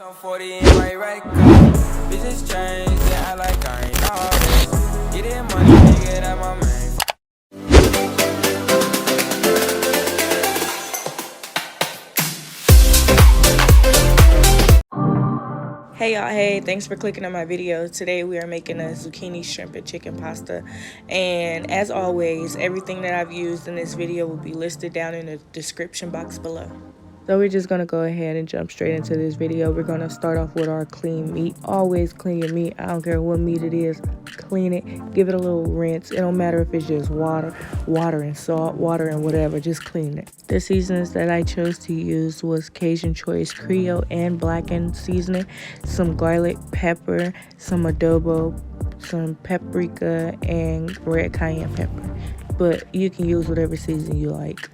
Some 40 in my right car. Bitches change, they act like I ain't all this. Get it money, nigga, that my man. Hey y'all, hey, thanks for clicking on my video. Today we are making a zucchini, shrimp, and chicken pasta. And as always, everything that I've used in this video will be listed down in the description box below. So we're just going to go ahead and jump straight into this video. We're going to start off with our clean meat. Always clean your meat. I don't care what meat it is. Clean it. Give it a little rinse. It don't matter if it's just water and salt, water and whatever. Just clean it. The seasonings that I chose to use was Cajun Choice Creole and Blacken seasoning, some garlic pepper, some adobo, some paprika, and red cayenne pepper. But you can use whatever seasoning you like.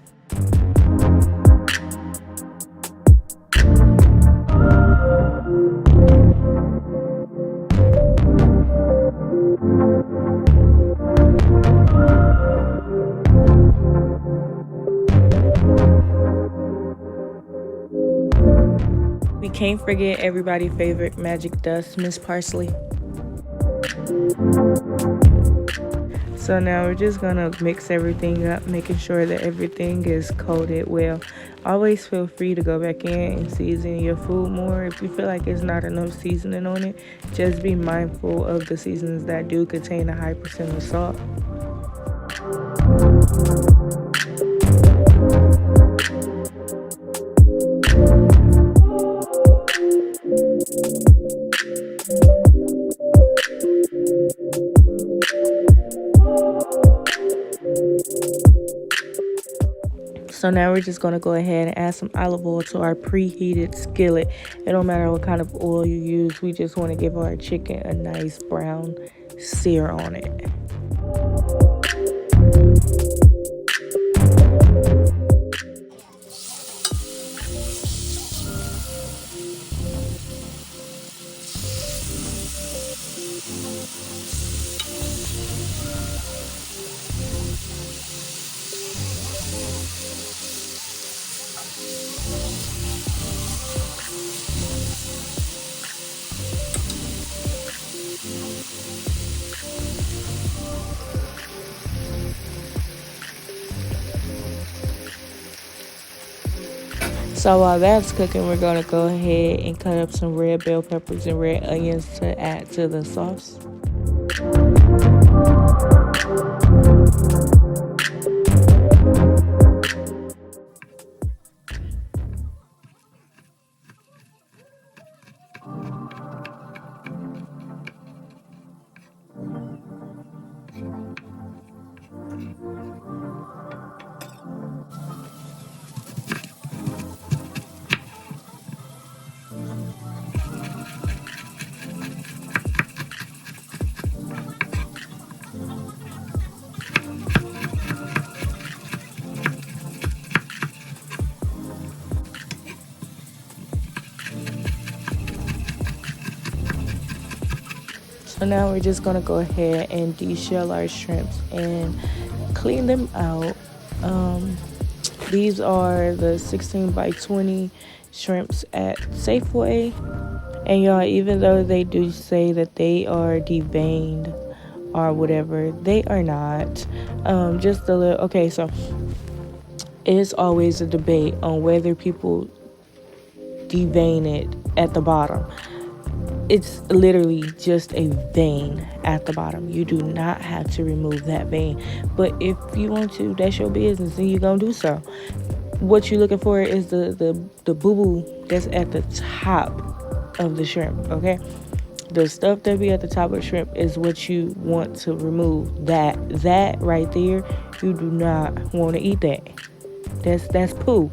We can't forget everybody's favorite magic dust, Miss Parsley. So now we're just gonna mix everything up, making sure that everything is coated well. Always feel free to go back in and season your food more. If you feel like it's not enough seasoning on it, just be mindful of the seasonings that do contain a high percent of salt. So now we're just going to go ahead and add some olive oil to our preheated skillet. It don't matter what kind of oil you use. We just want to give our chicken a nice brown sear on it. So while that's cooking, we're going to go ahead and cut up some red bell peppers and red onions to add to the sauce. So now we're just going to go ahead and deshell our shrimps and clean them out. These are the 16 by 20 shrimps at Safeway. And y'all, even though they do say that they are deveined or whatever, they are not. Just a little, okay, so it's always a debate on whether people devein it at the bottom. It's literally just a vein at the bottom. You do not have to remove that vein. But if you want to, that's your business, and you're going to do so. What you're looking for is the boo-boo that's at the top of the shrimp, okay? The stuff that be at the top of the shrimp is what you want to remove. That right there, you do not want to eat that. That's poo.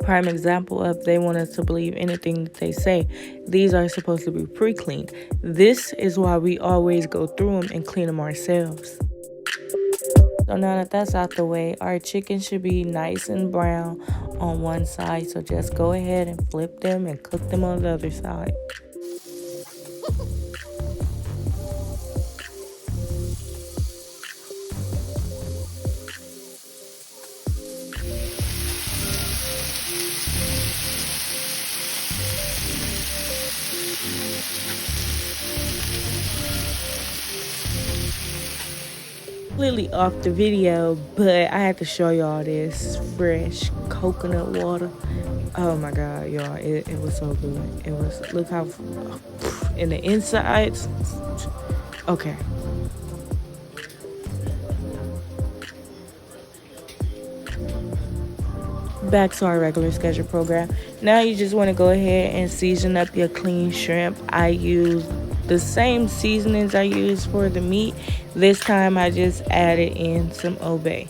Prime example of they want us to believe anything that they say. These are supposed to be pre-cleaned. This is why we always go through them and clean them ourselves. So now that that's out the way, our chicken should be nice and brown on one side. So just go ahead and flip them and cook them on the other side. completely off the video, but I had to show y'all this fresh coconut water. Oh my god, y'all, it was so good. It was, look how, in the insides. Okay. Back to our regular schedule program. Now you just want to go ahead and season up your clean shrimp. I use the same seasonings I use for the meat. This time I just added in some Obey.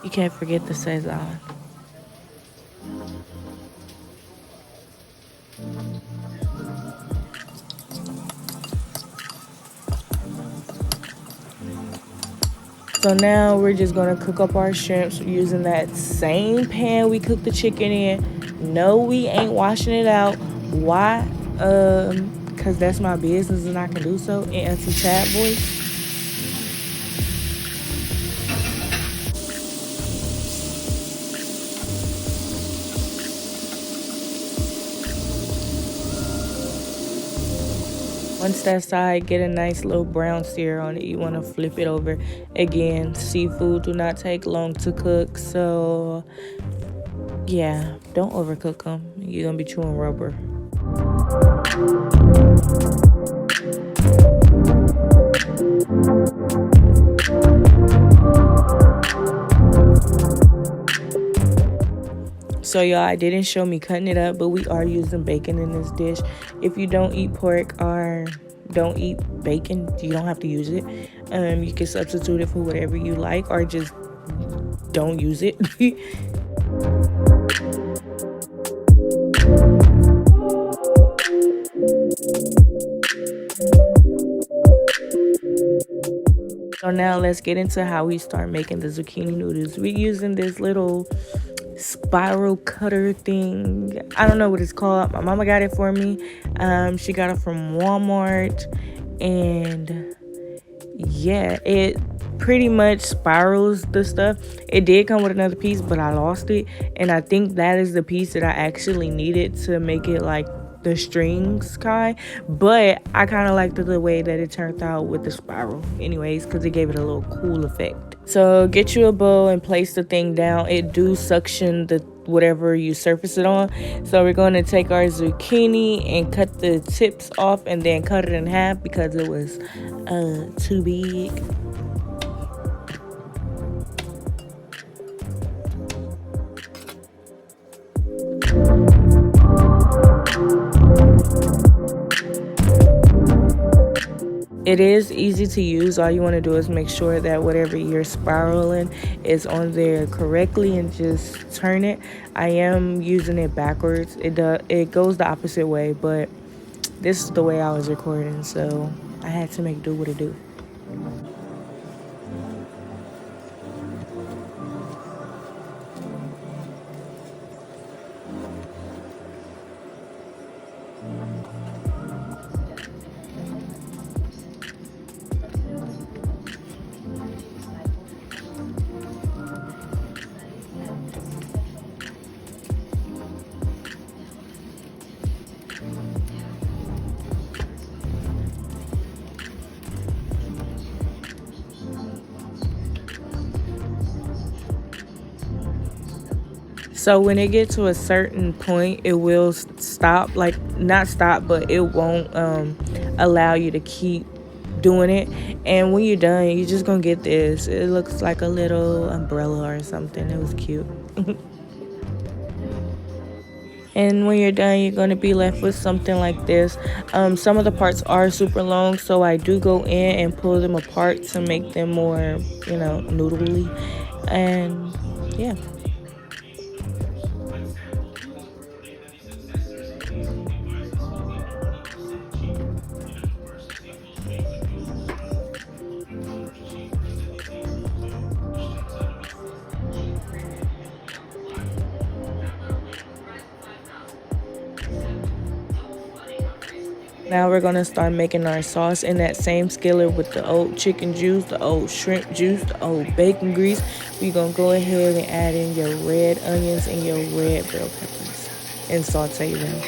You can't forget the Sazon. So now we're just gonna cook up our shrimps using that same pan we cooked the chicken in. No, we ain't washing it out. Why? Because that's my business and I can do so in Auntie Chad voice. Once that side get a nice little brown sear on it, you want to flip it over. Again, seafood do not take long to cook, so yeah, don't overcook them. You're gonna be chewing rubber. So y'all, I didn't show me cutting it up, but we are using bacon in this dish. If you don't eat pork or don't eat bacon, you don't have to use it. You can substitute it for whatever you like or just don't use it. So now let's get into how we start making the zucchini noodles. We're using this little spiral cutter thing. I don't know what it's called. My mama got it for me. She got it from Walmart, and yeah, it pretty much spirals the stuff. It did come with another piece, but I lost it, and I think that is the piece that I actually needed to make it like the strings kind. But I kind of liked the way that it turned out with the spiral anyways, because it gave it a little cool effect. So get you a bowl and place the thing down. It do suction the whatever you surface it on. So we're going to take our zucchini and cut the tips off and then cut it in half because it was too big. It is easy to use. All you want to do is make sure that whatever you're spiraling is on there correctly and just turn it. I am using it backwards. It goes the opposite way, but this is the way I was recording, so I had to make do what it do. So when it gets to a certain point, it will stop, like not stop, but it won't allow you to keep doing it. And when you're done, you're just gonna get this. It looks like a little umbrella or something. It was cute. And when you're done, you're going to be left with something like this. Some of the parts are super long, so I do go in and pull them apart to make them more, noodly. And yeah. Now we're going to start making our sauce in that same skillet with the old chicken juice, the old shrimp juice, the old bacon grease. We're going to go ahead and add in your red onions and your red bell peppers and saute them.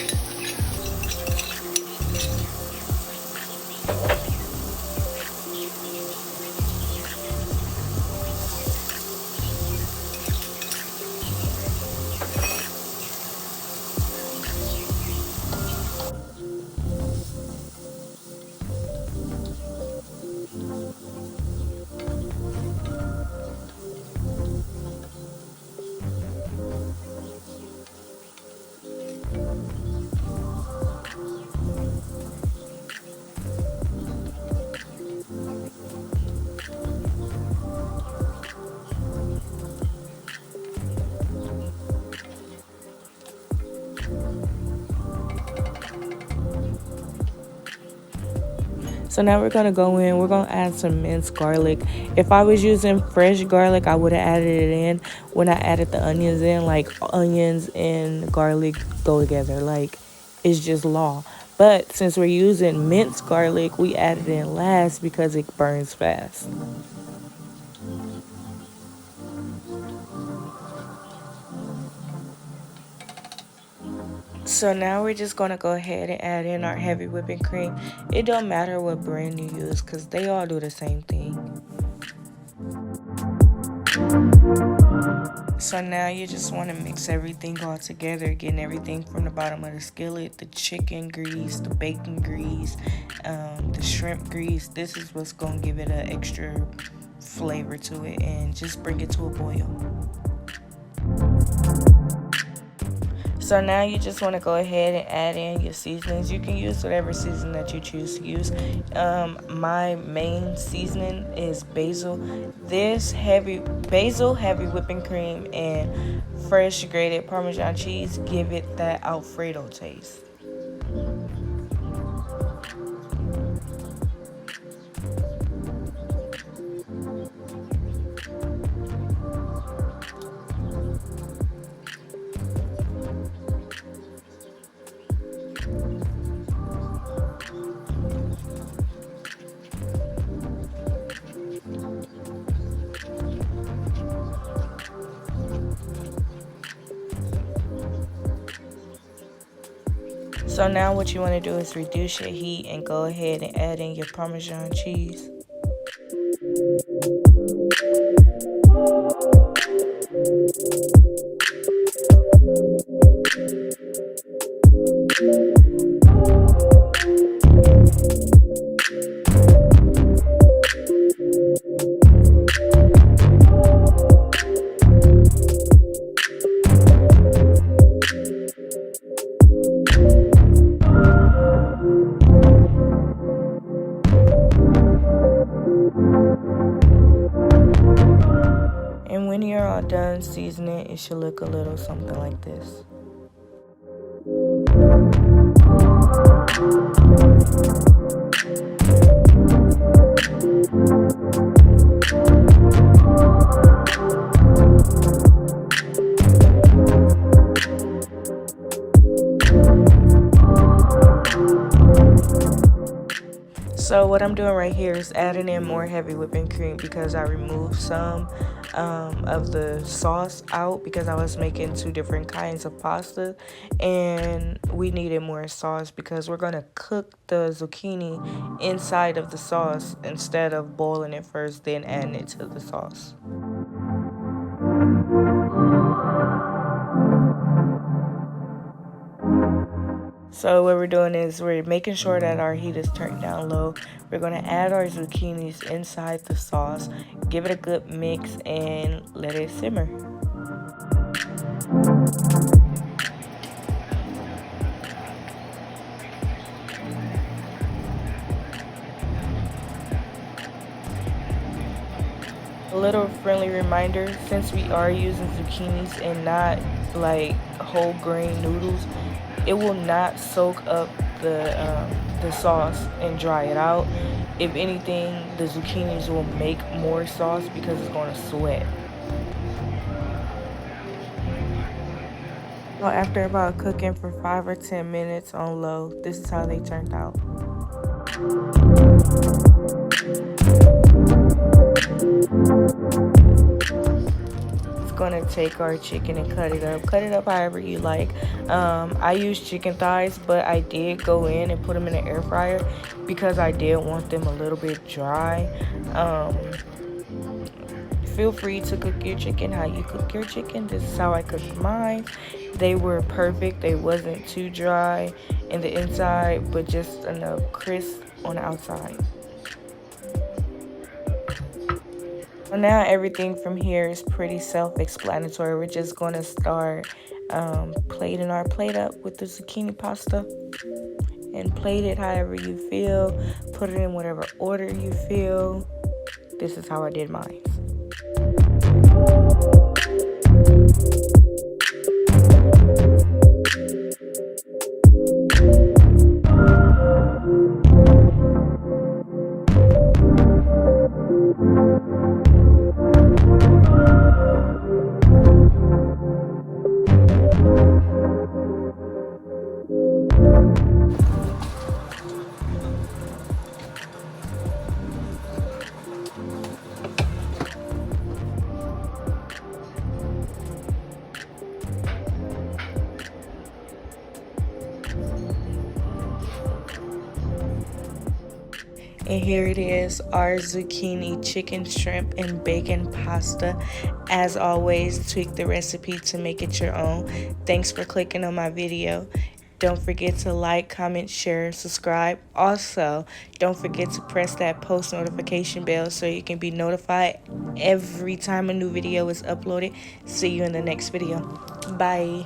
So now we're going to go in. We're going to add some minced garlic. If I was using fresh garlic, I would have added it in when I added the onions in. Like, onions and garlic go together. Like, it's just law. But since we're using minced garlic, we added it in last because it burns fast. So now we're just going to go ahead and add in our heavy whipping cream. It don't matter what brand you use because they all do the same thing. So now you just want to mix everything all together, getting everything from the bottom of the skillet, the chicken grease, the bacon grease, the shrimp grease. This is what's going to give it an extra flavor to it, and just bring it to a boil. So now you just want to go ahead and add in your seasonings. You can use whatever seasoning that you choose to use. My main seasoning is basil. This basil, heavy whipping cream, and fresh grated Parmesan cheese give it that Alfredo taste. So now what you want to do is reduce your heat and go ahead and add in your Parmesan cheese. And when you're all done seasoning, it should look a little something like this. So what I'm doing right here is adding in more heavy whipping cream because I removed some of the sauce out because I was making 2 different kinds of pasta, and we needed more sauce because we're going to cook the zucchini inside of the sauce instead of boiling it first then adding it to the sauce. So what we're doing is we're making sure that our heat is turned down low. We're going to add our zucchinis inside the sauce, give it a good mix, and let it simmer. A little friendly reminder, since we are using zucchinis and not like whole grain noodles, it will not soak up the sauce and dry it out. If anything, the zucchinis will make more sauce because it's going to sweat. So after about cooking for 5 or 10 minutes on low, this is how they turned out. It's gonna take our chicken and cut it up. Cut it up however you like. I use chicken thighs, but I did go in and put them in the air fryer because I did want them a little bit dry. Feel free to cook your chicken how you cook your chicken. This is how I cooked mine. They were perfect. They wasn't too dry in the inside, but just enough crisp on the outside. So now everything from here is pretty self-explanatory. We're just going to start plating our plate up with the zucchini pasta. And plate it however you feel. Put it in whatever order you feel. This is how I did mine. And here it is, our zucchini, chicken, shrimp, and bacon pasta. As always, tweak the recipe to make it your own. Thanks for clicking on my video. Don't forget to like, comment, share, subscribe. Also, don't forget to press that post notification bell so you can be notified every time a new video is uploaded. See you in the next video. Bye.